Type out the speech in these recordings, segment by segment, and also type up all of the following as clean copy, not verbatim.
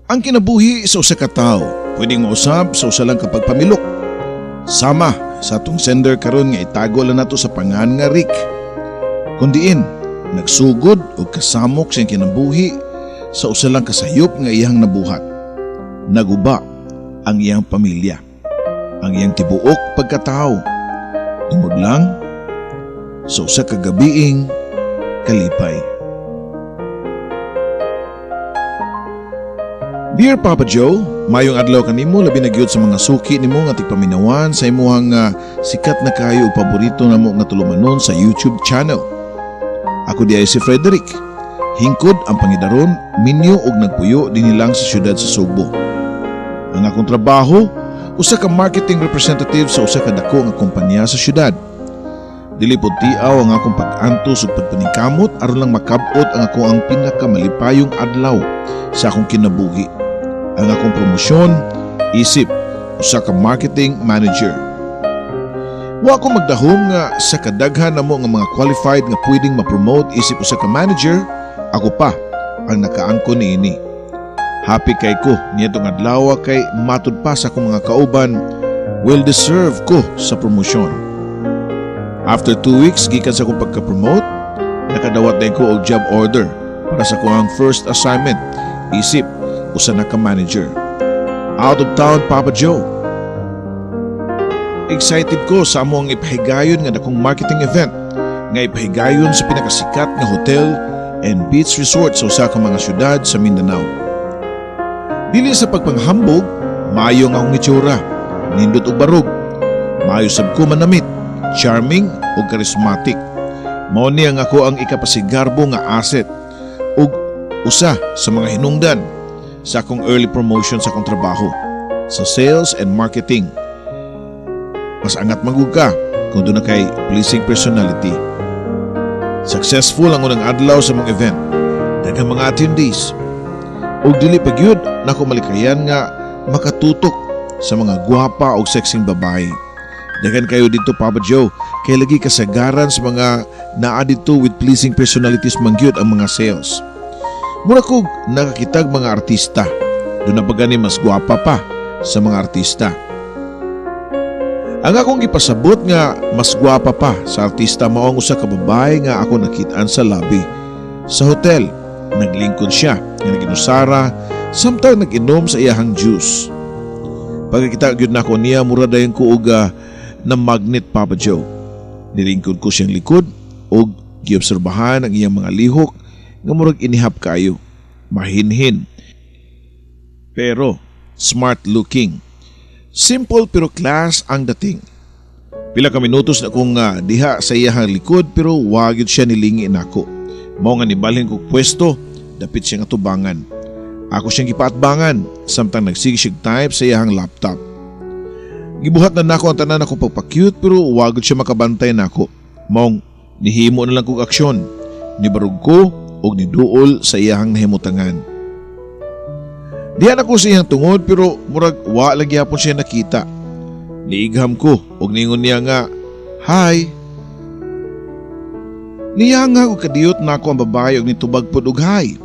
Ang kinabuhi sa usa ka tawo pwedeng mausab sa usa lang kapag pamilok. Sama sa atong sender karon nga itago lang nato sa pangan nga Rick. Kundiin, nagsugod o kasamok siyang kinabuhi sa usa lang kasayop nga iyang nabuhat. Naguba ang iyang pamilya, ang iyang tibuok pagkatao. Tungod lang sa usa ka gabiing kalipay. Dear Papa Joe, mayong adlaw kanimo labi na gyud sa mga suki nimo nga tigpaminawan sa imuhang sikat na kayo ug paborito namo nga tulumanon sa YouTube channel. Ako di ay si Frederick. Hingkod ang pangidaron, minyo og nagpuyo dinilang sa syudad sa Sugbo. Ang akong trabaho, usa ka marketing representative sa usa ka dako nga kompanya sa syudad. Dili pod tiaw ang akong pag-antos ug pagpaningkamot aron lang makab-ot ang ako ang pinakamalipayong adlaw sa akong kinabuhi. Ang akong promosyon, isip, usa ka marketing manager. Wa ko magdahom nga sa kadaghan namo nga mga qualified nga pwedeng ma-promote isip usa ka manager, ako pa ang nakaangkon niini. Happy kay ko nitong adlaw kay matud pa sa akong mga kauban, well deserve ko sa promosyon. After 2 weeks gikan sa akong pagka-promote, nakadawat na ko og job order para sa akong first assignment, isip usa na ka manager. Out of town, Papa Joe. Excited ko sa among ipahigayon nga dakong marketing event nga ipahigayon sa pinakasikat nga hotel and beach resort sa usa ka mga syudad sa Mindanao. Dili sa pagpanghambog, maayo nga akong itsura, nindot ug barog, maayo sab ko manamit, charming ug charismatic. Mao ni ang ako ang ikapasigarbo nga asset ug usa sa mga hinungdan sa akong early promotion sa akong trabaho sa sales and marketing. Mas angat magug ka kung doon na kay pleasing personality. Successful ang unang adlaw sa mga event, daghang mga attendees, ug dili pa gyud nako malikayan nga makatutok sa mga gwapa ug sexing babae. Daghan kayo dito, Papa Joe, kay lagi kasagaran sa mga naa dito with pleasing personalities mangyud ang mga sales. Mura kog nakakitag mga artista, doon na ba gani mas gwapa pa sa mga artista. Ang akong ipasabot nga mas gwapa pa sa artista mao ang usa ka babae nga ako nakitaan sa lobby sa hotel. Naglingkod siya nga naginusara samtang nag-inom sa iyahang juice. Pagkakita gyud nako niya mura dayon ko og na magnet, Papa Joe. Nilingkod ko siyang likod og giobserbahan ang iyang mga lihok nga murag inihap kayo, mahinhin, pero smart looking. Simple pero class ang dating. Pila ka minutos na kong diha sa iyahang likod pero wagid siya nilingi nako. Mao nga nibalhin kog pwesto, dapit siyang atubangan. Ako siyang gipaatbangan samtang nagsigsig type sa iyahang laptop. Gibuhat na nako ang tanan akong pagpa-cute pero wagid siya makabantay nako. Mao nihimo na lang kog aksyon. Nibarug ko og niduol sa iyahang nahimutangan. Diyan ako sa iyang tungod pero murag wa lang gyapon siya nakita. Niigham ko og ningon niya nga, "Hi." Niya nga og kadiyot nako ang babae og nitubag pod og hi.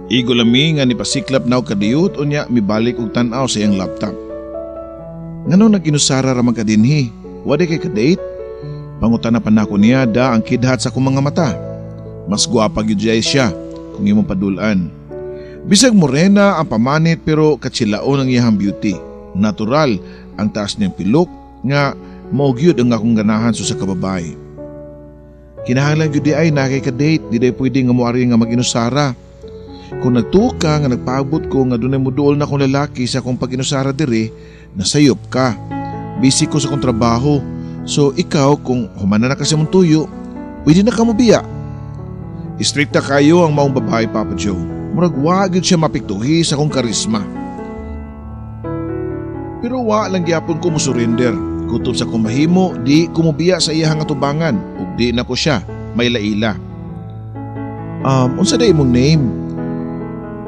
Igo lami nga nipasiklap na og kadiyot unya mibalik og tan-aw sa iyang laptop. Ngano naginusara ra man ka dinhi? Wa di kay ka-date? Pangutana pa nako niya da ang kidhat sa akong mga mata. Mas gwapa gyud siya kung imong padulan. Bisag morena ang pamanit pero katsilaon ang iyang beauty. Natural ang taas niyang pilok nga mao gyud ang akong ganahan sa kababae. Kinahanglan gyud di ay na kay ka-date, di day pwede nga moari nga mag-inusara. Kung nagtuo ka nga nagpaabot ko nga dunay muduol na akong lalaki sa akong pag-inusara diri, nasayop ka. Busy ko sa akong trabaho. So ikaw kung humana na kasi mong tuyo, pwede na ka mobiya. Istrikta kayo ang maong babae, Papa Joe. Murag wagid siya mapiktuhi sa akong karisma. Pero wa lang gyapon ko musurrender. Kutob sa akong mahimo, di kumubiya sa iyahang atubangan ug di na ko siya may laila. Unsa day imong name?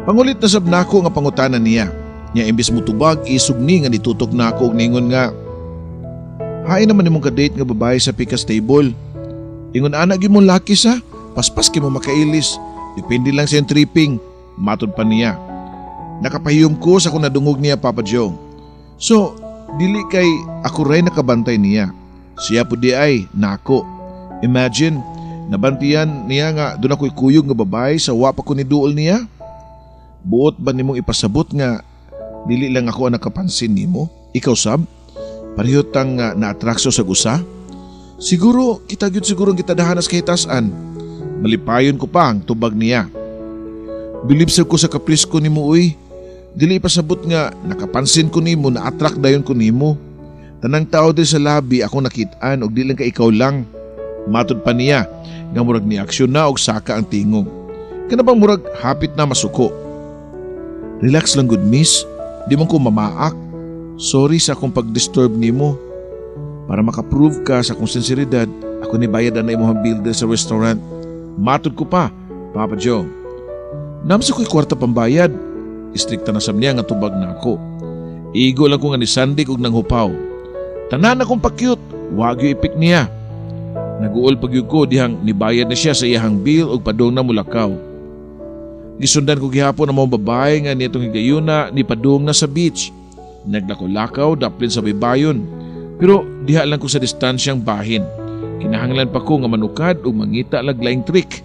Pangulit na sab nako nga pangutanan niya. Nya imbis mo tubag isugni nga ditutok nako og ningon nga, "Hain naman imong ka-date nga babae sa pikas table. Ingon ana gyud mo laki sa, paspas kay mo makailis. Depende lang sa tripping." Matod pa niya. Nakapahiyom ko sa kung nadungog niya, Papa Joe. So, dili kay ako ray nakabantay niya. Siya po di ay nako. Imagine, nabantiyan niya nga doon ako'y kuyog nga babae sa wapa ko ni duol niya. Buot ba nimong ipasabot nga dili lang ako ang nakapansin nimo? Ikaw sab? Pareho tang na-atrakso sa gusa? Siguro, kita gyud siguro ang kitadahanas kay tasan. Malipayon ko pa ang tubag niya. Bilibsab ko sa kapris ko nimo uy. Dili pasabot nga nakapansin ko nimo na attract dayon ko nimo. Tanang tao din sa labi ako nakitaan og di lang ka ikaw lang. Matod pa niya nga murag ni aksyon na og saka ang tingog. Kana bang murag hapit na masuko. Relax lang good miss. Di man ko mamaak. Sorry sa akong pag-disturb nimo. Para makaprove ka sa akong sinseridad, ako ni bayad na imong builder sa restaurant. Matod ko pa, Papa Joe. Namsa ko'y kwarta pambayad. Istrikta na sab niya nga tubag na ako. Igo lang ko nga ni Sandy kog nanghupaw. Tanan akong pakyut, wag yu ipik niya. Naguol pagyud ko dihang nibayad na siya sa iyahang bill og padung na mulakaw. Gisundan ko gihapon ang mga babae nga nitong higayuna ni padung na sa beach. Naglakaw-lakaw daplin sa baybayon. Pero diha lang ko sa distansyang bahin. Kinahanglan pa ko nga manukad o mangita laglaing trick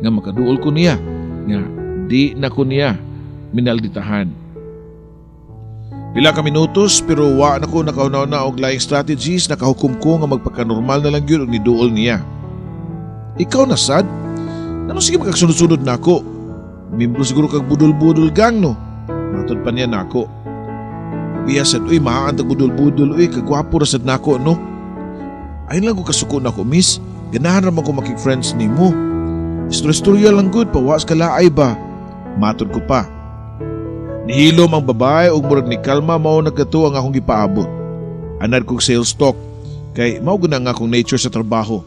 nga makaduol ko niya nga di na ko niya minalditahan. Pila ka minutos pero wa na ko nakaunaw na og laing strategies nakahukom ko nga magpakanormal na lang yun og niduol niya. Ikaw na sad? Ano sige magkagsunod-sunod na ako? Mimbro siguro kag budol-budol gang no? Matod pa niya na ako. Biyasad, uy, maaantag budol-budol, uy, kagwapo rasad na ako, no? Ayun lang ko kasuko na ko, miss. Ganahan naman ko makik-friends ni mo. Istorya lang good, pawas ka laay ba? Matod ko pa. Nihilom ang babae ug murag ni kalma mao nagkato ang akong gipaabot. Anad kong sales talk, kay mao guna nga akong nature sa trabaho.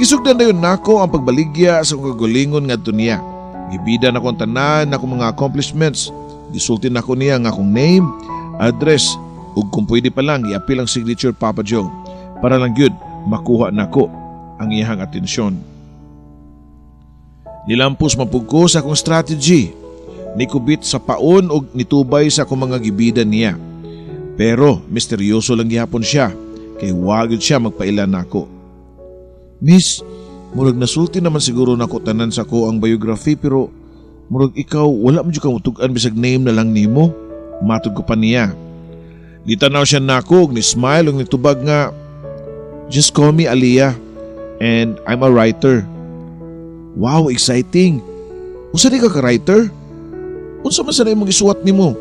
Isugdan dayon nako ang pagbaligya sa akong kagalingon ngadto niya. Gibida na akong tanan na akong mga accomplishments. Gisulti na ako niya ang akong name, address, ug kung pwede pa lang i-appeal ang signature Papa Joe para lang gyud makuha nako ang iyang atensyon. Nilampos mapug ko sa akong strategy. Nikubit sa paon ug nitubay sa akong mga gibida niya. Pero misteryoso lang gihapon siya kay wa gyud siya magpailan nako. Miss, murag nasulti naman siguro nako tanan sa ko ang biography pero murag ikaw wala man jud ka mutugan bisag name na lang nimo. Matug ko pa niya. Gitanaw siya nako ug ni smile ug nitubag nga, just call me Aliyah and I'm a writer. Wow, exciting. Unsa di ka ka-writer? Unsa man sa imong isuwat nimo?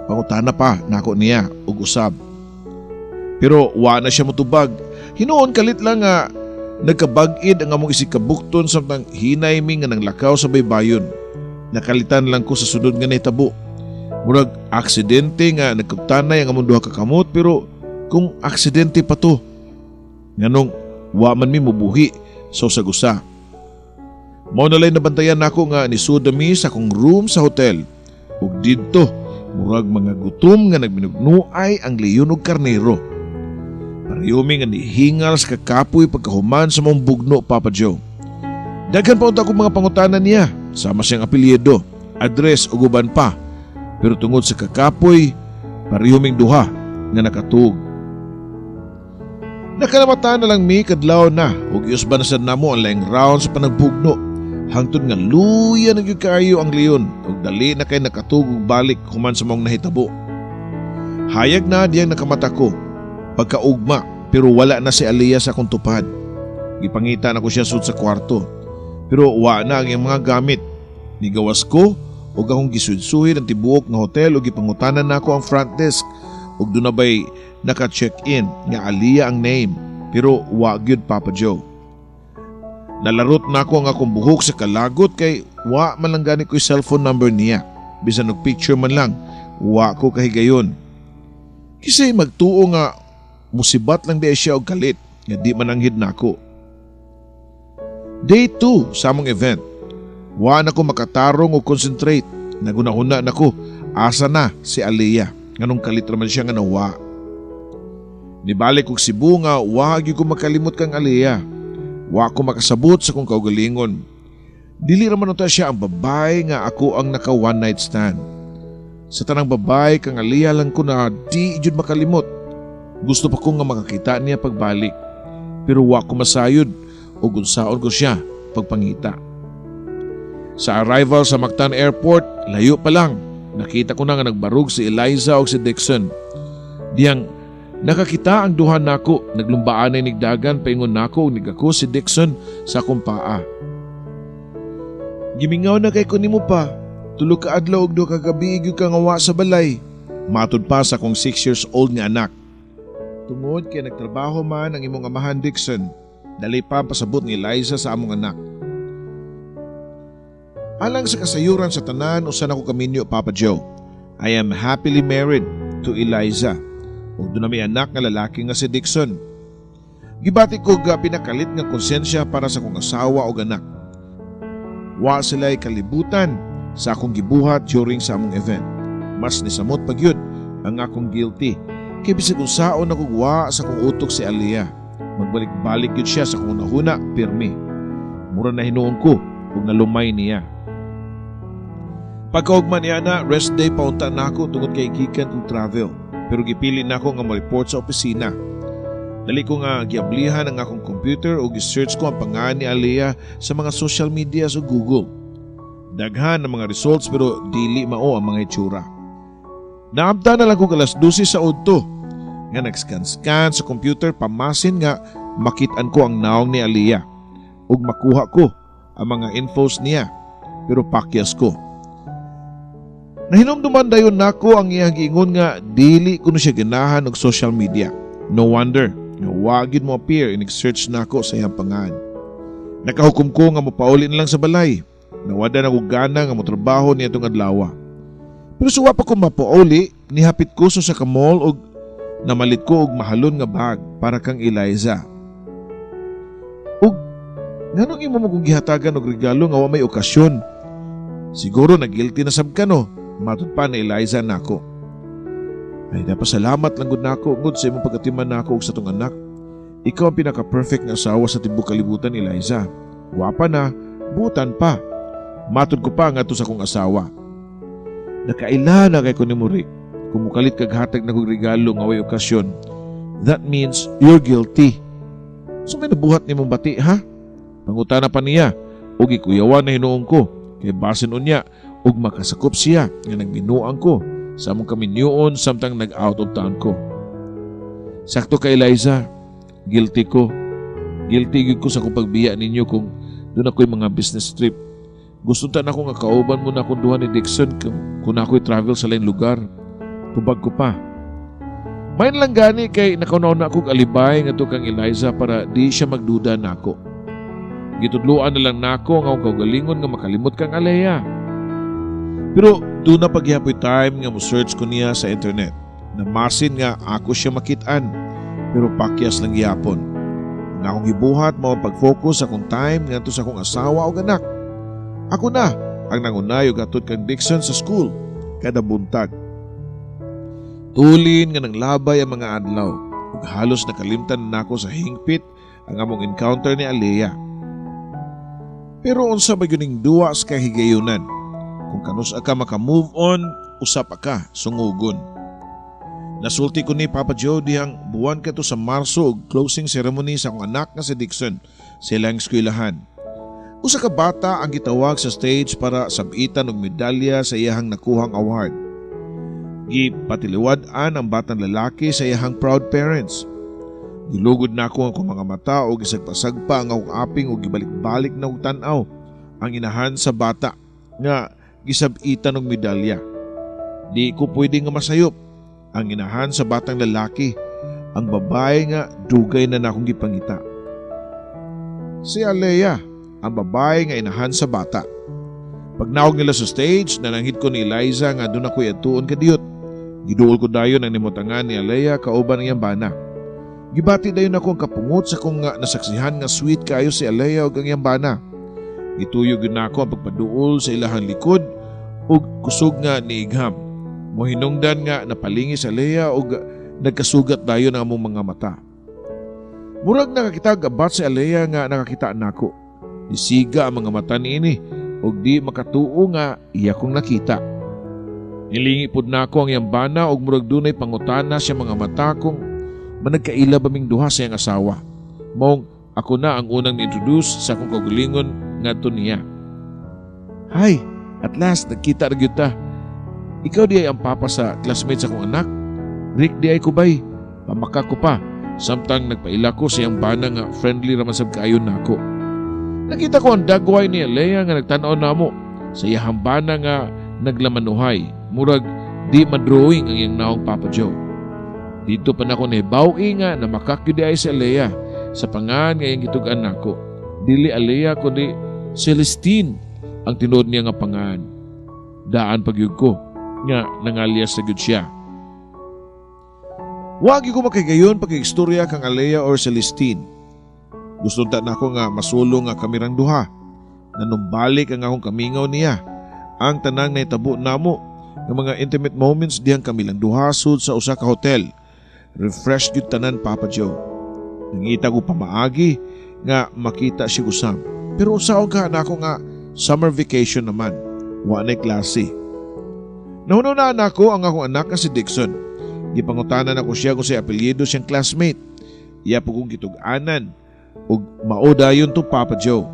Pangutana pa nako niya ug usab. Pero wa na siya motubag. Hinuon kalit lang nga nagkabag-id ang among isikabukton samtang hinay mi nga nanglakaw sa baybayon. Nakalitan lang ko sa sunod nga nahitabo. Murag aksidente nga nagkuptanay ang among duha ka kamot pero kung aksidente pa to. Nganong wa man mi mubuhi sa usa-usa. Mao na lay nabantayan nako nga nisuda mi sa akong room sa hotel. Ug didto murag mga gutom nga nagminugnuay ang leyon og karnero. Pariyumi nga nihingal sa kakapoy pagkahuman sa mong bugno, Papa Joe. Daghan pa unta akong mga pangutanan niya, sama siyang apelyido, address ug uban pa. Pero tungod sa kakapoy, parihuming duha nga nakatug. Nakalamatan na lang mi kadlaw na ug yusban na sad namo ang laing round sa panagbugno. Hangtod nga luya na gyud kaayo ang leon ug dali na kay nakatug og balik human sa mong nahitabo. Hayag na diyang nakamata ko. Pagkaugma pero wala na si Aliyah sa akong tupad. Gipangita na ko siya sud sa kwarto. Pero wa na ang iyang mga gamit. Nigawas ko ug akong gisudsuhid ang tibuok nga hotel ug gipangutanan nako ang front desk ug doon na bay naka-check-in nga Aliyah ang name pero wa gyud Papa Joe. Nalarot nako ang akong buhok sa kalagot kay wa man lang gani ko'y cellphone number niya. Bisan og picture man lang, wa ko kahigayon. Kisay magtuo nga musibat lang di siya og kalit nga di man anghid nako. Day 2 sa among event. Wa na ko makatarong o concentrate. Naguna-una na ko, asa na si Aliyah. Nganong kalit raman siya nga nawa. Nibalik kong Cebu nga, wag ko makalimot kang Aliyah. Wa ko makasabot sa kong kaugalingon. Dili raman unta siya ang babae nga ako ang naka one night stand. Sa tanang babae kang Aliyah lang ko na di jud makalimot. Gusto pa ko nga makakita niya pagbalik. Pero wa ko masayod o gunsaon ko siya pagpangita. Sa arrival sa Mactan Airport, layo pa lang, nakita ko na nga nagbarug si Eliza o si Dixon. Diyang nakakita ang duha nako, naglumbaan ay nigdagan, paingon nako ug nigako si Dixon sa akong paa. Gimingaw na kay ko nimo pa, tulo ka adlaw og 2 ka gabi gyud ka ngawa sa balay. Matud pa sa akong 6 years old nga anak. Tungod kay nagtrabaho man ang imong amahan Dixon, dali pa pasabot ni Eliza sa among anak. Alang sa kasayuran sa tanan usan ako kaminyo Papa Joe. I am happily married to Eliza. Ug doon na may anak nga lalaki nga si Dixon. Gibati ko ga pinakalit nga konsensya para sa akong asawa o anak. Wa sila'y kalibutan sa akong gibuhat during sa among event. Mas nisamot pag yun ang akong guilty. Kaya bisag kung saon ako wa sa akong utok si Aliyah. Magbalik-balik yun siya sa akong unahuna, pirmi. Mura na hinuon ko kung nalumay niya. Pagkaugman niya na, rest day paunta na ako tungod kay gikan kong travel. Pero gipili na ako nga ma-report sa opisina. Dali ko nga giablihan ang akong computer o gi-search ko ang pangalan ni Aliyah sa mga social media sa Google. Daghan ang mga results pero dili mao ang mga itsura. Naabda na lang ko alas 12 sa udto. Nga nag-scan-scan sa computer pamasin nga makitaan ko ang naong ni Aliyah. Ug makuha ko ang mga infos niya pero pakyas ko. Nahinumduman dayon nako ang iyang giingon nga dili kuno siya ganahan og social media. No wonder nga wagid mo appear in search nako sa iyang pangalan. Nakahukom ko nga mopauli na lang sa balay. Nawada na ko gana nga motrabaho niya itong adlaw. Pero suwa pa ko mapauli, nihapit ko sa mall og namalit ko og mahalon nga bag para kang Eliza. Ug nganong imo mo kong gihatagan og regalo nga wa may okasyon? Siguro nagilty na sab ka no. Matud pa na Eliza nako. Ay napasalamat lang gud nako ngud sa imong pagkatiman nako og sa tong anak. Ikaw ang pinaka-perfect nga asawa sa tibuok kalibutan, Eliza. Wapa na, butan pa. Matud ko pa nga to sa kong asawa. Nakaila na kay ko ni Rick. Kung mukalit kag hatag na kong regalo nga way okasyon, that means you're guilty. So may nabuhat ni mong bati ha? Pangutana pa niya, ug ikuyawan na hinuon ko. Kay basin unya, ug makasakop siya nga nagbinuang ko sa among kaminyoon samtang nag-out of town ko. Sakto ka Eliza, guilty ko. Guilty gid ko sa kung pagbiya ninyo kung doon ako'y mga business trip. Gusto ta na ako nga kauban mo na akong duha ni Dixon kung ako'y travel sa lain lugar. Tubag ko pa. Main lang gani kay nakaunaw na akong alibay nga to kang Eliza para di siya magduda na ako. Gitudluan na lang nako nga akong kaugalingon nga makalimot kang Aliyah. Pero doon na paghihapoy time nga mo-search ko niya sa internet. Namasin nga ako siya makitaan pero pakyas lang gihapon. Nga akong gibuhat mao pag-focus sa akong time ngadto sa akong asawa o anak. Ako na ang nangunay og atod kang Dixon sa school kada buntag. Tulin nga nang labay ang mga adlaw ug halos nakalimtan na ako sa hingpit ang among encounter ni Aliyah. Pero unsa ba gyud duwa sa kahigayunan? Kung kanus ka maka-move on, usap ka, sungugon. Nasulti ko ni Papa Joe dihang buwan ka to sa Marso og closing ceremony sa akong anak nga si Dixon sa ilang eskwelahan. Usa ka bata ang gitawag sa stage para sabitan og medalya sa iyahang nakuhang award. Gipatiliwad-an ang batang lalaki sa iyahang proud parents. Gilugod na ako ang akong mga mata o gisagpasagpa ang akong aping o gibalik-balik na og tan-aw ang inahan sa bata nga gisabitan og medalya. Di ko pwede nga masayop ang inahan sa batang lalaki, ang babae nga dugay na nakong gipangita. Si Aliyah, ang babae nga inahan sa bata. Pag naog nila sa stage, nananghid ko ni Eliza nga doon ako'y atuon kadiyot. Giduol ko dayon ang nimutangan ni Aliyah kauban niyang bana. Gibati dayon ako ang kapungot sa kong nasaksihan nga sweet kayo si Aliyah og ang iyang bana. Gituyog yun ako ang pagpaduol sa ilahang likod ug kusog nga niigham. Mohinungdan nga napalingi sa Aliyah ug nagkasugat dayon ang among mga mata. Murag nakakita gabat si Aliyah nga nakakita nako. Nisiga ang mga mata niini ug di makatuo nga iya kong nakita. Nilingi pud nako ang iyang bana og murag dunay pangutana siya mga mata kung managkaila ba ming duha sa iyang asawa. Maong ako na ang unang ni-introduce sa akong kaugalingon ngadto niya. Hi, at last nagkita ra gyud ta. Ikaw di ay ang papa sa classmate sa akong anak? Rick di ay kubay. Pamaka ko pa. Samtang nagpaila ko sa iyang bana nga friendly raman sab kaayo nako. Nakita ko ang dagway ni Alea nga nagtan-aw namo sa iyang bana nga naglamanuhay. Murag di madrawing ang iyang naong Papa Joe. Dito pa na ko nahibawi nga na makakyo di ay si Alea sa pangan nga iyang gitugan nako. Dili Alea kundi Celestine ang tinuod niya nga pangan. Daan pagyug ko nga nangalias sa gyud siya. Wagi ko makigayon pag-istorya kang Alea or Celestine. Gusto ta nako nga masulong nga kamirang duha. Nanumbalik ang akong kamingaw niya. Ang tanang nahitabo namo ng mga intimate moments diyang kami lang duha sud sa usa ka hotel. Refresh gyud tanan Papa Joe. Nangita ko pamaagi nga makita si usam. Pero usaon ka nako nga summer vacation naman. Wa nay klase. Nahununaan nako ang akong anak nga si Dixon. Gipangutanan ako siya kung si apelyido siyang classmate. Iya po kong gitug-anan ug mao dayon to Papa Joe.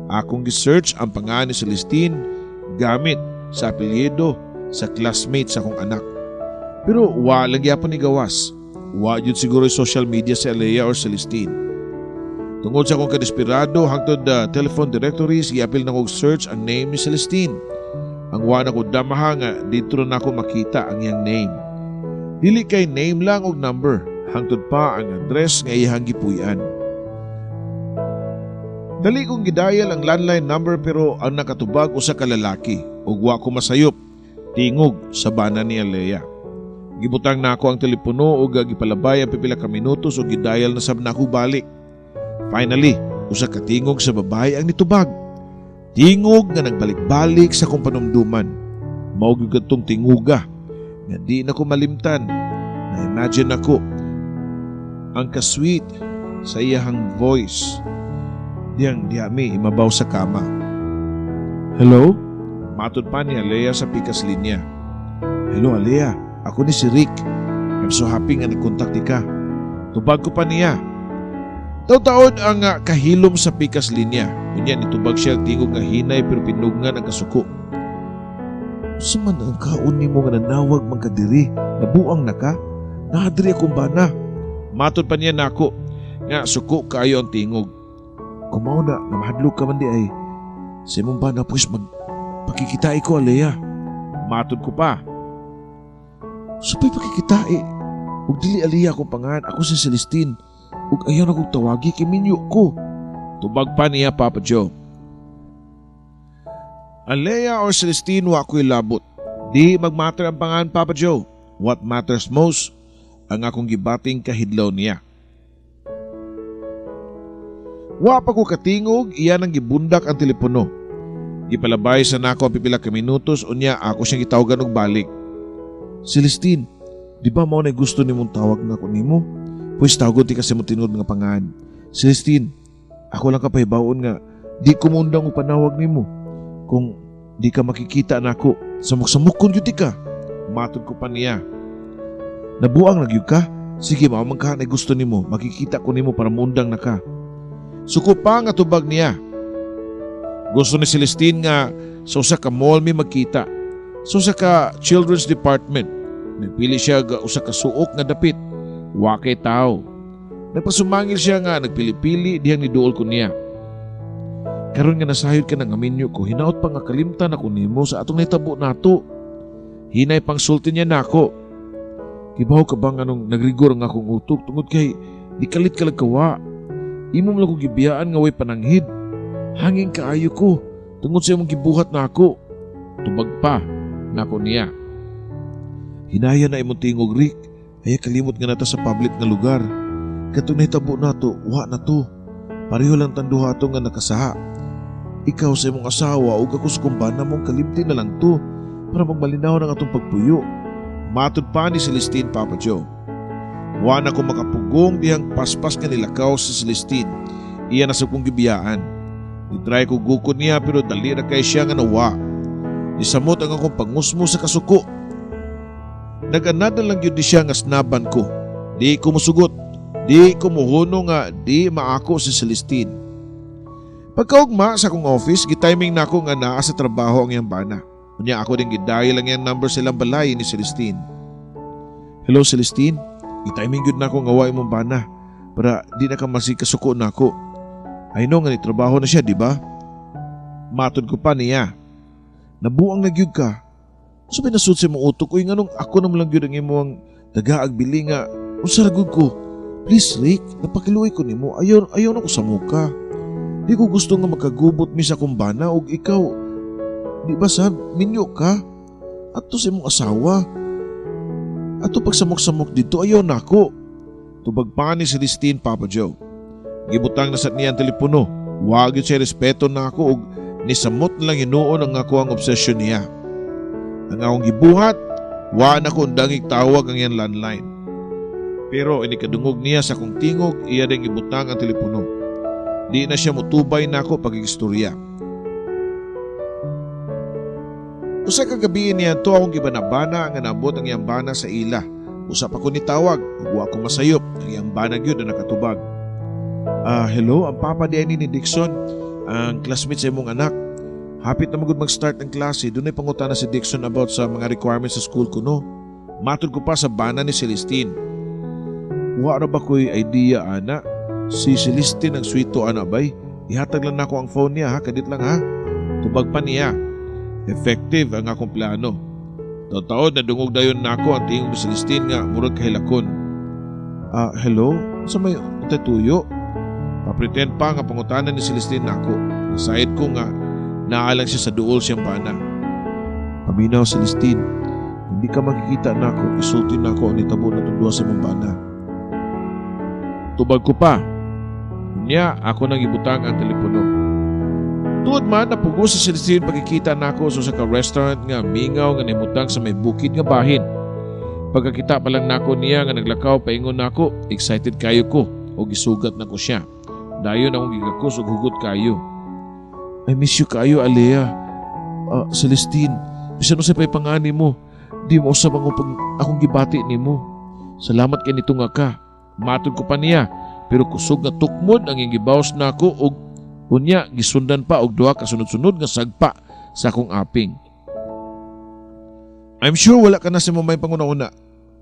Akong gi-search ang pangalan ni Celestine gamit sa apelyido sa classmate sa akong anak. Pero wa lang gyapon ni gawas. Wa jud siguro social media si Alea or Celestine. Tungod sa akong kadesperado hangtod telephone directories giapil na kog search ang name ni Celestine. Ang wa na ko damaha nga dito na ako makita ang iyang name. Dili kay name lang og number, hangtod pa ang address nga iyang gipuy-an. Dali kong gidayal ang landline number pero ang nakatubag usa ka lalaki ug wa ko masayop tingog sa bana ni Alea. Gibutang nako ang telepono ug gipalabay ang pipila ka minutos ug gidayal na sab nako balik. Finally, usa ka tingog sa babae ang nitubag. Tingog nga nagbalik-balik sa kong panumduman. Mao gyud kadtong tinguga nga di na ko malimtan. Na-imagine ako ang kasweet sa iyahang voice. Diyang diyami imabaw sa kama. Hello? Matod pa ni Alea sa pikas linya. Hello Alea, ako ni si Rick. I'm so happy nga nagkontak ka. Tubag ko pa niya. Taon-taon ang kahilom sa pikas linya. Kunya nitubag siya tingog nga hinay pero pinugngan ang kasuko. Saman ang kaon ni mo nga nanawag magkadiri. Nabuang na ka? Nahadiri akong bana. Matod pa niya nako nga suko kayo ang tingog. Kumaw na mahadlok ka man di ay. Sa imong bana pues magpakikitai ko Alea. Matod ko pa. Supay pakikitai. Ug dili Alea akong pangan. Ako si Celestine. Ug ayaw na kong tawagi kay minyo ko. Tubag pa niya Papa Joe. Alea or Celestine wa ako'y labot. Di magmatter ang pangan Papa Joe. What matters most ang akong gibating kahidlaw niya. Wa pa ko katingog iya nang gibundak ang telepono. Gipalabay sa nako ang pipila ka minutos unya ako siyang gitawagan og balik. Celestine, di ba mao na gusto nimong tawag nako nimo? Pues tawgon ti kasi mo tinud nga pangan. Celestine, ako lang kapahibaon nga di ko mundang og panawag nimo. Kung di ka makikita nako, samok-samokon gyud ka. Matod ko pa niya. Nabuang nagyud ka? Sige mao man ka na gusto nimo, makikita ko nimo para mundang na ka. Suko pa nga tubag niya. Gusto ni Celestine nga sa usa ka mall mi magkita. Sa usa ka children's department. Nagpili siya ga usa ka suok nga dapit. Wa kay tao. Nagpasumangil siya nga nagpili-pili dihang niduol ko niya. Karon nga nasayod ka ng aminyo ko, hinaot pa nga kalimtan ako nimo sa atong naitabo nato. Hinay pang sulti niya nako. Kibaw ka bang anong nagrigor nga akong utok tungod kay di kalit ka lagkawa. Imong lang ko gibiyaan nga way pananghid. Hanging kaayo ko tungod sa imong gibuhat na ako. Tubag pa nako niya. Hinaya na imong tingog Rick. Ay kalimot nga nata sa public nga lugar. Katong nahitabo nato, wa na to. Pareho lang tanduha to nga nakasaha. Ikaw sa imong asawa o ako sa kumbana mong kalimti na lang to para magmalinaw ng atong pagpuyo. Matod pa ni Celestine Papa Joe. Wa na ko makapugong dihang paspas nga nilakaw sa Celestine. Iya na sa kong gibiyaan. Nitry ko gukod niya pero dali na kay siya nga nawa. Nisamot ang akong pangusmo sa kasuko. Nag-anada lang yun di siya nga snaban ko. Di ko musugot. Di ko muhuno nga di maako si Celestine. Pagkaugma sa akong office, gitiming na ako nga naa sa trabaho ang iyang bana. Unya ako din gidayo lang yung number silang balay ni Celestine. Hello Celestine, gitiming yun na ako nga way mong bana para di na ka masikasuko na ako. I know nga ni trabaho na siya, di ba? Matod ko pa niya. Nabuang nagyug ka. So pinasud sa mong utok ko yung anong ako naman lang yun ang imong dagaag bili nga. Usaragod ko. Please Rick, napakiluoy ko nimo. Ayaw na ko sa muka. Di ko gusto nga magkagubot mi sa kumbana o ikaw. Di ba sad, minyo ka? Ato sa imong asawa. Ato pagsamok-samok dito, ayaw na ako. Tubag pa ni Celestine, Papa Joe. Gibutang na sa niya ang telepono. Huwag yun siya respeto na ako o nisamot lang hinuon ang ako ang obsession niya. Ang akong gibuhat, waan ako undangig tawag ang yan landline. Pero inikadungog niya sa kong tingog, iya din ibutang ang telepono. Di na siya mutubay na ako pag-istorya. Usa kagabi niya to akong gibanabana nga naabot ang iyang bana sa ila. Usap ako ni tawag, ugwa ko masayop, ang iyang bana gyud na nakatubag. Hello, ang papa di ni Dixon, ang classmate sa imong anak. Hapit na magud mag-start ang klase, doon ay pangutana si Dixon about sa mga requirements sa school ko no. Matod ko pa sa bana ni Celestine. Wala ba ko'y idea ana? Si Celestine ang sweeto ana bay? Ihatag lang nako ang phone niya ha, kadit lang ha. Tubag pa niya. Effective ang akong plano. Taon na dungog dayon nako ang tingog ni Celestine nga murag kahilakon. Hello? Sa may tatuyo? Papretend pa nga pangutanan ni Celestine nako. Nasayad ko nga naalang siya sa duol siyang bana. Paminaw Celestine, hindi ka makikita nako, isulti nako ang nitabo na tundua sa mong bana. Tubag ko pa. Unya, ako nang ibutang ang telepono. Tuod man, napugo sa Celestine pagkikita nako sa ka-restaurant nga mingaw nga nimutang sa may bukid nga bahin. Pagkakita pa lang nako niya nga naglakaw paingon nako, excited kayo ko o gisugat nako siya. Dayon akong gigakos og hugot kayo. I miss you kayo, Alea. Celestine, bisan mo sa pangani mo, di mo usab akong gibati ni mo. Salamat kay nito nga ka. Matod ko pa niya, pero kusog na tukmod ang gibawas na ako og unya gisundan pa og duha ka sunod-sunod nga sagpa sa akong aping. I'm sure wala ka na sa mamay panguna-una.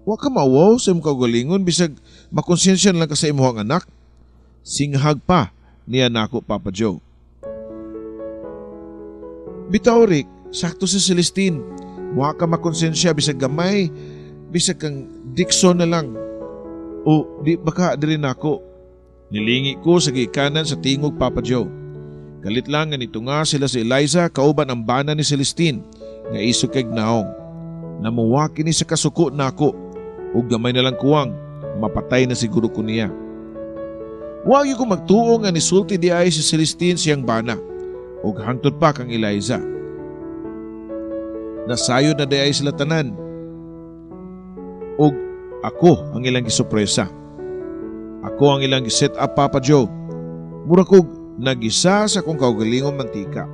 Wa ka mawaw sa imong kaugalingon bisag makonsensya lang ka sa imong anak. Singhag pa niya nako, Papa Joe. Bitaw Rick, sakto si Celestine. Wa ka makonsensya bisag gamay, bisag kang Dixon na lang. O di baka diri nako. Nilingi ko sa gikanan sa tingog, Papa Joe. Galit lang nga nito nga sila si Eliza kauban ang bana ni Celestine nga iso kay naong. Namuwaki ni sa kasuko nako ug gamay na lang kuwang mapatay na siguro ko niya. Wag ko magtuo nga nisulti di ay si Celestine siyang bana ug hangtod pa kang Eliza. Nasayod na di ay sila tanan ug ako ang ilang gisurpresa. Ako ang ilang giset up, Papa Joe. Mura kog nagisa sa kong kaugalingong mantika.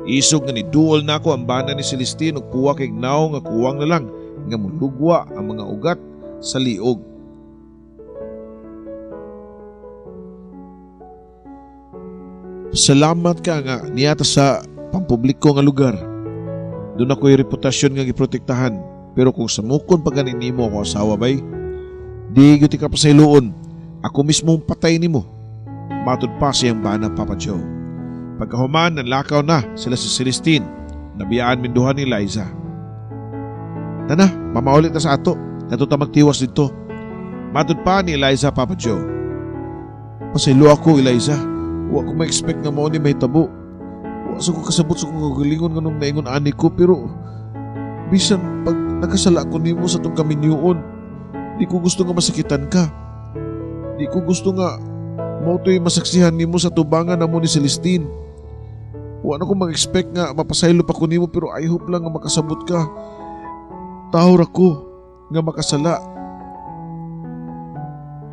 Isog nga ni duol na ako ang bana ni Celestine ug puwa kay naw nga kuwang na lang nga mulugwa ang mga ugat sa liog. Salamat ka nga niyata sa pampubliko nga lugar. Doon ako'y reputasyon nga giprotektahan. Pero kung samukon pa ganin nimo ako asawa bay, di gyud ka pa sa iluon. Ako mismo patay nimo. Matod pa siyang bana, Papa Joe. Pagkahuman, nanlakaw na sila si Celestine. Nabiyaan minduhan ni Eliza. Tana, mamaulit na sa ato. Nato ta magtiwas dito. Matod pa ni Eliza, Papa Joe. Pasaylo ako, Eliza. Wa ko ma-expect nga mo ni may tabo. Wa sa ko kasabot sa kong galingon nga nung naingon ani ko, pero bisan pag nakasala ko nimo sa tong kaminyuon, di ko gusto nga masakitan ka. Di ko gusto nga mautoy masaksihan nimo sa tubangan na mo ni Celestine. Wa na ko mag-expect nga mapasaylo pa ko nimo, pero I hope lang nga makasabot ka. Tahor ako nga makasala.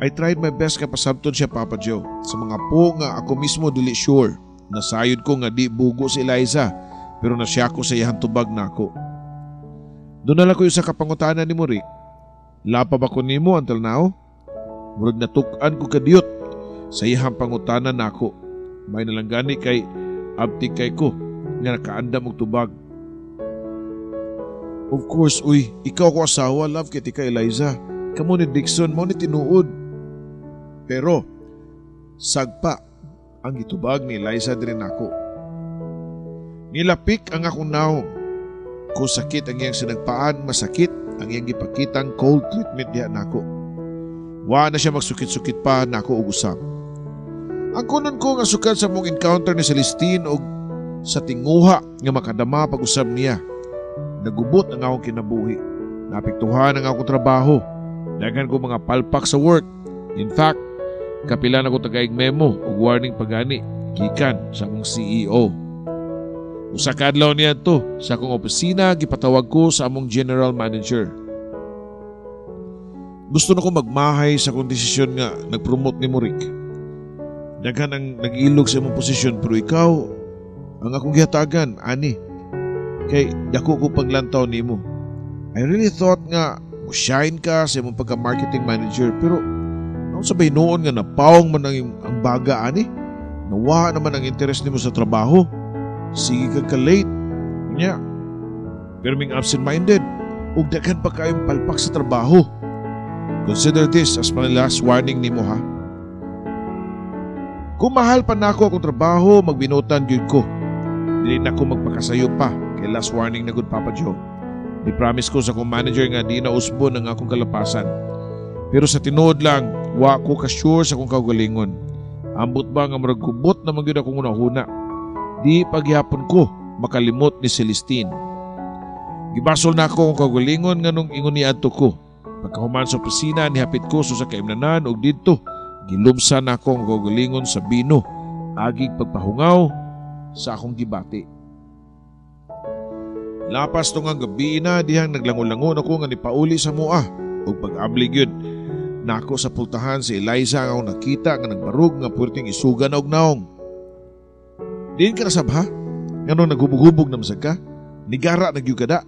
I tried my best nga pasabton siya, Papa Joe. Sa mga po nga ako mismo dili sure. Nasayod ko nga di bugo si Eliza, pero nasya ko sa iyang tubag na ako. Doon na lang ko sa kapangutanan ni mo, Rick. Lapa ba ko nimo until now? Murag natukan ko kadiyot sa iyang pangutanan nako. May nalanggani kay abti kay ko nga nakaandam og tubag. Of course, uy, ikaw ko asawa, love kiti ka Eliza. Kamo ni Dixon, mo ni tinuod. Pero, sagpa ang gitubag ni Eliza din ako. Nilapik ang akong naong. Kung sakit ang iyang sinagpaan, masakit ang iyang gipakitang cold treatment diha nako. Wa na siya magsukit-sukit pa nako og usab. Ang kunon ko nga sukat sa mong encounter ni Celestine og sa tinguha nga makadama pag-usab niya. Nagubot ang akong kinabuhi. Napiktuhan ang akong trabaho. Daghan ko mga palpak sa work. In fact, kapila na ko tagaig memo o warning pagani gikan sa akong CEO. Usa ka adlaw niya to sa akong opisina gipatawag ko sa among general manager. Gusto na ko magmahay sa akong desisyon nga nag-promote ni Rick. Daghan ang nag-ilog sa imong posisyon pero ikaw ang akong gihatagan, ani. Kay dako ko paglantaw nimo. I really thought nga shine ka sa imong pagka-marketing manager pero nung sabay noon nga napawong man ang baga ani. Nawa naman ang interest nimo sa trabaho. Sige ka late. Nya. Pero ming absent-minded ug daghan pa kayong palpak sa trabaho. Consider this as my last warning nimo ha. Kung mahal pa nako akong trabaho, magbinutan gyud ko. Dili na ko magpakasayo pa. Kay last warning na good Papa Joe. Di-promise ko sa akong manager nga di na usbon ang akong kalapasan. Pero sa tinuod lang, wa ko ka-sure sa akong kaugalingon. Ambot ba nga murag gubot na magyud akong unahuna. Di paghihapon ko makalimot ni Celestine. Gibasol na ako akong kaugalingon nga nung ingon ni adto ko. Pagkahuman sa opisina, nihapit ko sa kaimnanan og didto. Gilumsan na ako ang kaugalingon sa bino. Agig pagpahungaw sa akong gibati. Lapas tong ang gabi na dihang naglangon-langon ako nga nipauli sa mua ug pag-ablig yun. Nako sa pultahan si Eliza nga akong nakita nga nagbarug nga puwerteng isuga na og naong. Diin ka nasabha? Nga nung naghubog-hubog na masag ka? Nigara nagyugada?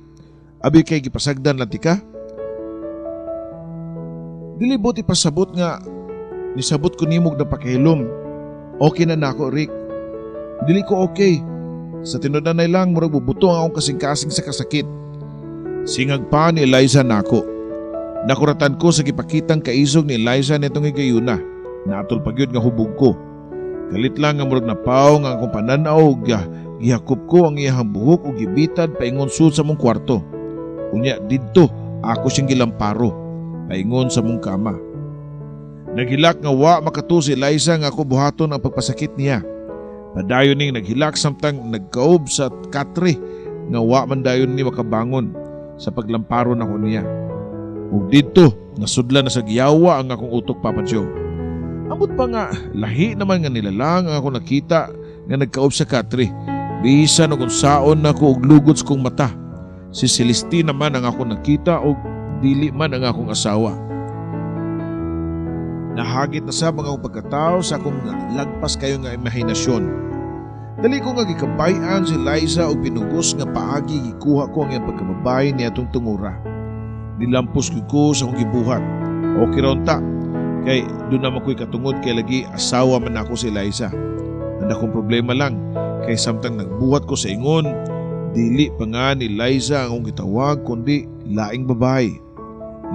Abi kay gipasagdan lang ti ka? Dilibot ipasabot nga nisabot ko nimog na pakihilom. Okay na nako, Rick. Dili ko okay. Sa tinudanay lang, murag bubuto ang akong kasing-kasing sa kasakit. Singag pa ni Eliza nako. Nakuratan ko sa gipakitang kaisog ni Eliza nitong higayuna. Naatol pagyud nga hubog ko. Galit lang nga murag napaw nga akong pananaw gihakop ko ang iyahang buhok o gibitad paingon sud sa mong kwarto. Unya didto ako siyang gilamparo paingon sa mong kama. Naghilak nga wa makatu si Eliza nga ako buhaton ang pagpasakit niya. Padayon ning naghilak samtang nagkaob sa katre nga wa man dayon ni makabangon sa paglamparo na ko niya. Ug didto nasudlan na sa giyawa ang akong utok, Papa Joe. Ambot pa nga lahi naman nga nilalang ang ako nakita nga nagkaob sa katre. Bisan og unsaon nako og lugots kong mata. Si Celestine naman ang ako nakita og dili man ang akong asawa. Nahagit na sa mga pagkatao sa akong lagpas kayo nga imahinasyon. Dali ko nga gikabayan si Liza o pinugos nga paagi gikuha ko ang iyang pagkababay niya itong tungura. Nilampos ko sa akong gibuhat. Okay ron ta. Kay doon naman ko'y katungod kay lagi asawa man ako si Liza. Ang akong problema lang kay samtang nagbuhat ko sa ingon, dili pa nga ni Liza ang akong gitawag kundi laing babae.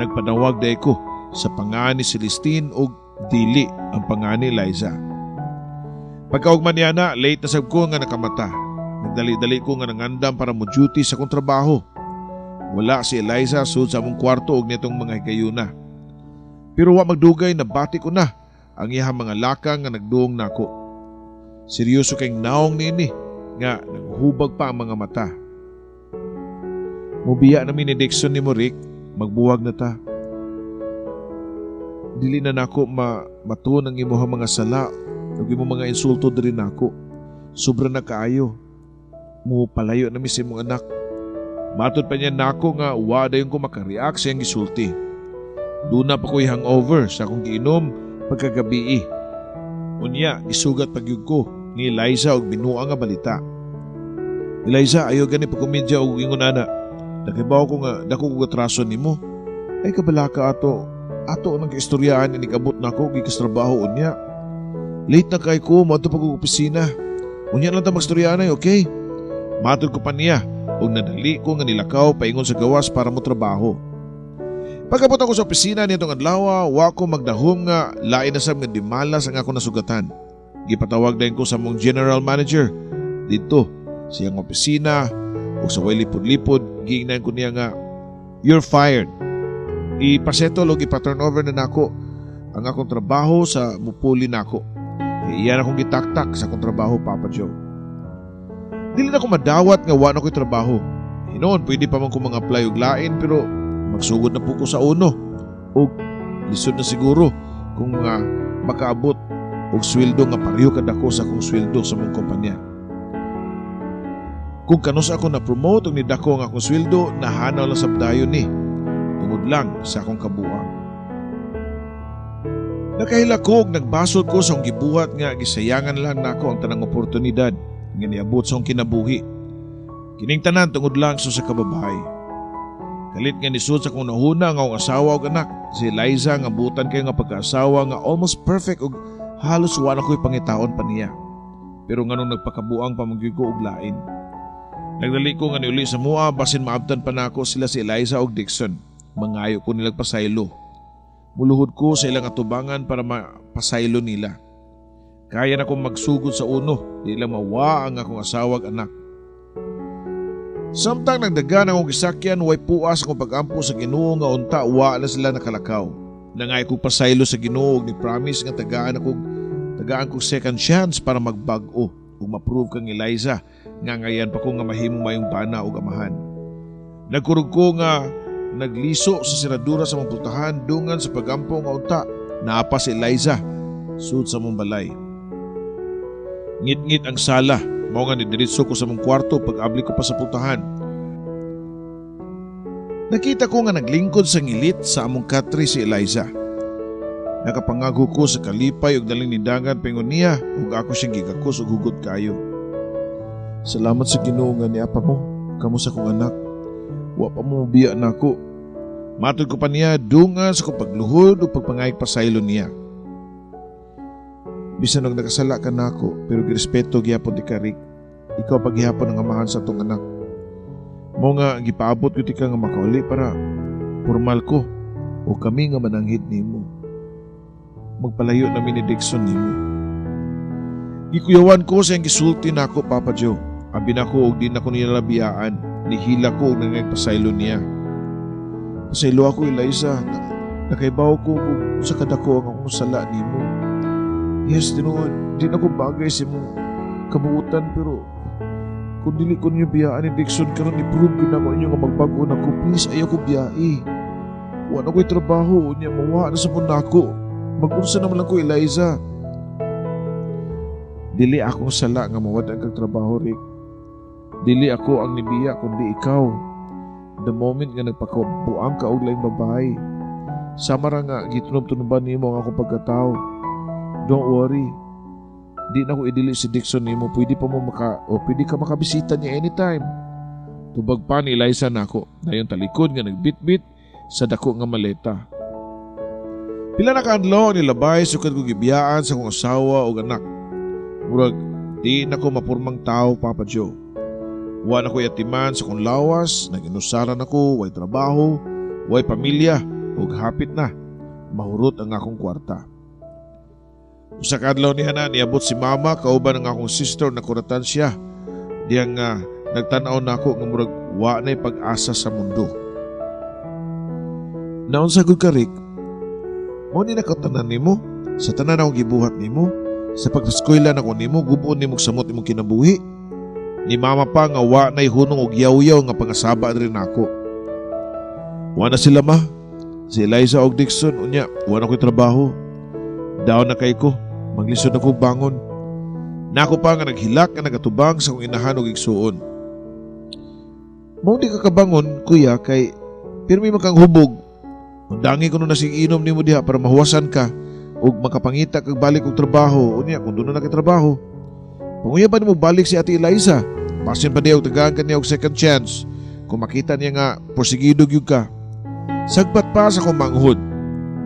Nagpanawag dahi ko sa pangani Celestine o dili ang pangani Liza. Pagkaugman niya na, late na sab ko nga nakamata. Nagdali-dali ko nga nangandam para mo duty sa kong trabaho. Wala si Eliza sud sa among kwarto og nitong mga higayuna. Pero wa magdugay na bati ko na ang iyang mga lakang nga nagduong nako. Seryoso kayong naong nini nga naghubag pa ang mga mata. Mubiya namin ni Dixon ni Rick, magbuwag na ta. Dili na nako matun ang imuhang mga sala ug imong mga insulto diri nako. Sobra na kaayo. Mo palayo na mi sa imong anak. Matod pa niya nako nga wa dayon ko makareact sa iyang gisulti. Duna pa ko'y hangover sa akong giinom pagkagabi. Unya, isugat pagyug ko ni Eliza og binuang nga balita. Eliza, ayo gani pagkomedya og ingon ana. Nakibaw ko nga dako ko atraso nimo. Ay kabalaka ato nang kaistoryaan inikabot nako gikastrabaho unya. Late na kay ko moadto pag opisina. Unya lang ta magstoryanay, okay? Matod ko pa niya ug nadali ko nga nilakaw paingon sa gawas para mo trabaho. Pagkabot ako sa opisina nitong adlaw, wa ko magdahom nga lain na sab nga dimalas ang ako nasugatan. Gipatawag din ko sa mong general manager dito siyang opisina ug sa way lipod-lipod giingnan ko niya nga you're fired. Ipasetol ug ipa-turnover na nako ang akong trabaho sa mupuli nako. Iyan akong gitaktak sa akong trabaho, Papa Joe. Dili na ko madawat nga wa na ko'y trabaho. Hinoon pwede pa man ko mga apply og lain pero magsugod na po ko sa uno ug lisod na siguro kung makaabot og sweldo nga pareho kadako sa akong sweldo sa mong kumpanya. Kung kanus ako na promote og nidako ang akong sweldo, nahanaw lang sab dayon ni tungod lang sa akong kabuang. Nakahila ko og nagbasol ko sa akong gibuhat nga gisayangan lang nako ang tanang oportunidad nga niabot sa akong kinabuhi. Kining tanan tungod lang sa kababahay. Kalit nga nisud sa kong nahuna nga akong asawa ug anak, si Eliza nga butan kay nga pagkaasawa nga almost perfect ug halos wala ko'y pangitaon pa niya. Pero nganong nagpakabuang pamanggigo ko og lain. Nagdali ko nga niuli sa mua basin maabtan pa nako sila si Eliza ug Dixon. Mangayo ko nilang pasaylo. Muluhod ko sa ilang atubangan para mapasaylo nila. Kaya na kong magsugod sa uno, di lang mawa ang akong asawa ug anak. Samtang nagdagan akong gisakyan, way puas akong pag-ampo sa Ginoo nga unta wa na sila nakalakaw. Nangay ko pasaylo sa Ginoo ni promise nga tagaan ko second chance para magbag-o ug ma-prove kang Eliza nga ngayan pa ko nga mahimo mayong bana ug amahan. Nagkurog ko nga nagliso sa siradura sa mong putahan dungan sa pag-ampo nga unta naapa si Eliza sud sa mong balay. Ngit-ngit ang sala. Mao nga nidiretso ko sa mong kwarto pag-abli ko pa sa putahan. Nakita ko nga naglingkod sa ngilit sa among katri si Eliza. Nakapangago ko sa kalipay ug daling nidangan pingon niya ug ako siyang gigakos ug hugot kayo. Salamat sa Ginoo nga niapa mo, kamo sa kong anak. Wa pa mo biya nako. Matod ko pa niya dungan sa kong pagluhod ug pagpangayag pasaylo niya. Bisan og nakasala ka nako, pero girespeto gyapon ti ka Rick. Ikaw paghihapon ang amahan sa atong anak. Mo nga gipaabot ko ti ka nga makauli para formal ko o kami nga mananghid nimo. Magpalayo namin ni Dixon nimo. Gikuyawan ko sa iyang gisulti nako, Papa Joe. Abi nako og di nako nilalabiyaan. Nihila ko og nangaypasaylo niya. Pasaylo ako, Eliza. Nakaibaw ko kung sa kadako ang akong sala nimo. Yes, tinuod, di na ko bagay sa mong kabuutan pero kung dili ko niyo biyaan ni Dixon karon i-prove ko na ko inyo nga magbago na ko. Please, ayaw ko biyai. Wala ko'y trabaho, niya mawa na sa muna ko. Mag-unsa naman lang ko, Eliza. Dili akong sala nga mawad ang kag trabaho, Rick. Dili ako ang nibiya kundi ikaw. The moment nga nagpakabuang ka og laing babae. Sama ra nga gitunob-tunoban nimo ang akong pagkatao. Don't worry. Di na ko idili si Dixon nimo. Pwede ka makabisita niya anytime. Tubag pa ni Eliza nako. Dayon talikod nga nagbitbit sa dako nga maleta. Pila na kaadlaw nilabay sukad ko gibiyaan sa kong asawa o anak. Murag di na ko mapurmang tao, Papa Joe. Wa na ko yatiman sa kong lawas, naginusaran ako, way trabaho, way pamilya, ug hapit na mahurot ang akong kwarta. Usa ka adlaw niya na niabot si mama kauban ang akong sister na kuratan siya. Diyang nagtanaw na ako nga murag wa na'y pag-asa sa mundo. Naon sa ka, Rick? Mo ni nakatanan nimo sa tanan akong gibuhat nimo, sa pag-eskwela na ko nimo, gubuon nimo samot imong kinabuhi. Ni mama pa nga wa na'y hunong og yaw-yaw nga pangasaba rin ako. Wa na sila ma. Si Eliza og Dixon unya, wa na ko'y trabaho. Daw na kay ko. Maglisod ako bangon. Nako pa nga naghilak nga nagatubang sa kong inahan o igsuon. Mao di ka kabangon, kuya, kay pirmi makang hubog. Undangi ko na sing inom nimo diha para mahuwasan ka ug makapangita kag balik og trabaho. Unya kung duno na kay trabaho. Panguya ba nimo balik si Ate Eliza? Pasin pa diya og tagaan kaniya og second chance. kung makita niya nga porsigido gyud ka. Sagpat pa sa akong manghod.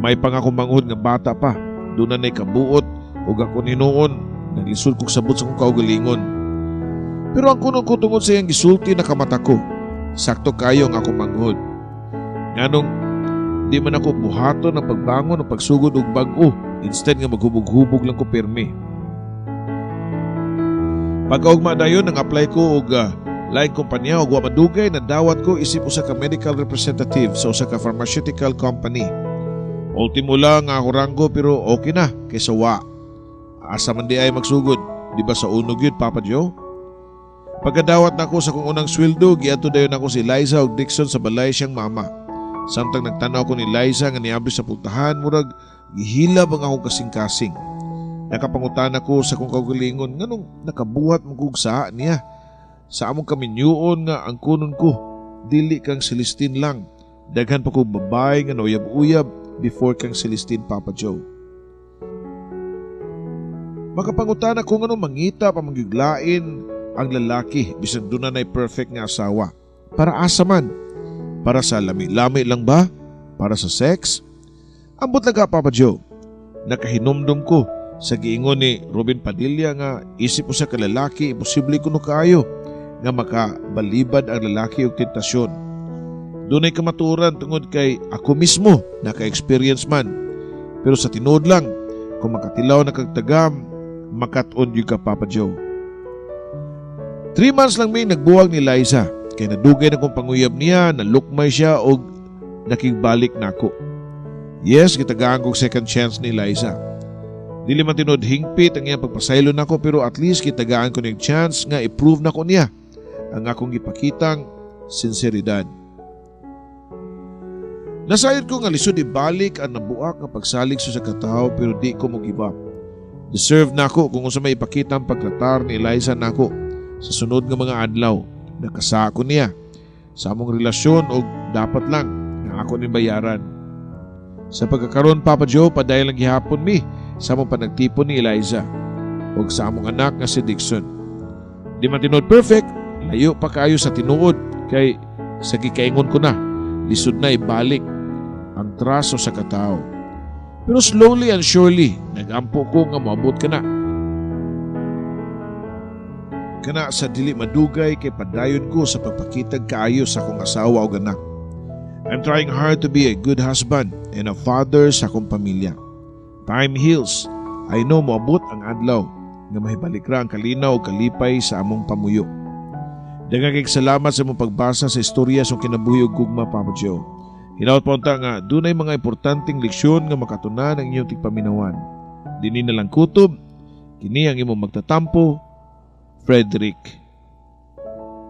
May pang akong manghod nga bata pa. Doon na kabuot ug ako ninuon naglisod kog sabot sa akong kaugalingon. Pero ang kuno ko tungod sa iyang gisulti na kamata ko. Sakto kayo ang akong manghod. Nganong di man ako buhaton ng pagbangon o pagsugod og bag-o. Instead nga maghubog-hubog lang ko pirmi. Pagkaugma dayon nang apply ko og laing kumpanya og wa madugay na dawat ko isip usa ka medical representative sa usa ka pharmaceutical company. Ultimo lang nga ako ranggo pero okay na kaysa wa. Asa man di ay magsugod, di ba sa unog yun, Papa Joe? Pagkadawat na ako sa kong unang sweldo, giato dayon ako si Liza ug Dixon sa balay siyang mama. Samtang nagtanaw ko ni Liza nga niabri sa pultahan, murag gihilab ang akong kasing-kasing. Nakapangutan ako sa kong kaugalingon nganong nakabuhat mo kog sa niya. Sa among kaminyuon nga ang kunon ko, dili kang Celestine lang. Daghan pa kong babae nga nauyab-uyab before kang Celestine, Papa Joe. Makapangutan ako nganong mangita pa manggiglain ang lalaki bisan doon na perfect nga asawa. Para asa man? Para sa lami-lami lang ba? Para sa sex? Ambot lang ka, Papa Joe. Nakahinumdum ko sa giingon ni Robin Padilla nga isip mo sa kalalaki, imposible kuno kaayo nga makabalibad ang lalaki og tentasyon. Doon ay kamaturan tungod kay ako mismo naka-experience man. Pero sa tinuod lang, kung makatilaw na kagtagam, makat-on yung ka, Papa Joe. 3 months lang may nagbuwag ni Liza. Kaya nadugay na kong panguyab niya, nalukmay siya o nakigbalik na ako. Yes, kitagaan kong second chance ni Liza. Dili man tinod hingpit ang iyang pagpasaylo na ko pero at least kitagaan ko ng chance nga i-prove na ko niya ang akong ipakitang sinseridad. Nasayod ko nga lisod ibalik ang nabuak nga pagsalig sa kataw pero di ko mag-give up. Deserve na ako kung unsa may ipakita ang pagtratar ni Liza na ako sa sunod nga mga adlaw. Nakasako niya sa among relasyon o dapat lang nga ako ni bayaran. Sa pagkakaroon, Papa Joe, padayon lang gihapon mi sa among panagtipon ni Eliza o sa among anak nga si Dixon. Di man tinuod perfect, layo pa kayo sa tinuod kay sa gikaingon ko na, lisod na ibalik ang traso sa katao. Pero slowly and surely, nagampo ko nga maabot ka na. Kana sa dili madugay kay padayon ko sa pagpakitag kaayo sa akong asawa o anak. I'm trying hard to be a good husband and a father sa akong pamilya. Time heals. I know moabot ang adlaw nga mahibalik ra ang kalinaw o kalipay sa among pamuyo. Daghang kay salamat sa imong pagbasa sa istorya sa kinabuhi ug gugma, Papa Joe. Hinaut pa unta nga dunay mga importanteng leksyon nga makatunan ang inyong tigpaminawan. Dinhi na lang kutob, kini ang imong magtatampo, Frederick.